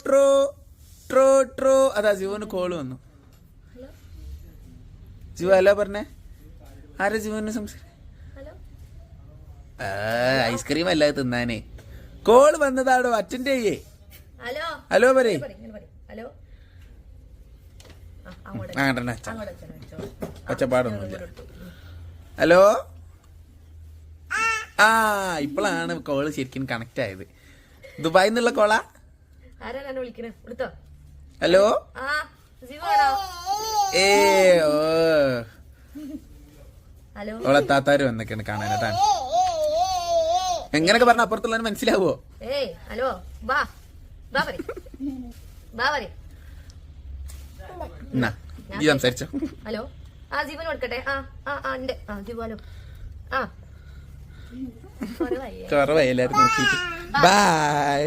ട്രോ ട്രോ ട്രോ. അതാ ജീവന് കോള് വന്നു. ജീവ അല്ല പറഞ്ഞേ, ആരാ ജീവന് സംസാരിക്കും? ഐസ്ക്രീം അല്ലാതെ തിന്നാനേ. കോള് വന്നതാടോ, അറ്റൻഡ് ചെയ്യേ. ഹലോ പറയേ. ഒച്ചപ്പാടൊന്നുമില്ല. ഹലോ. ഇപ്പോഴാണ് കോള് ശരിക്കും കണക്ട് ആയത്. ദുബായിൽ നിന്നുള്ള കോളാ. ഹലോ. ഓളെ താത്താര് വന്നൊക്കെയാണ് കാണാനായിട്ടാണ്. എങ്ങനൊക്കെ പറഞ്ഞ അപ്പുറത്തുള്ള മനസ്സിലാവോ? നീ സംസാരിച്ചോ. ഹലോ. ജീവൻ കൊടുക്കട്ടെ. ഹലോ. കുറവായി എല്ലാരും നോക്കിട്ട്. ബൈ.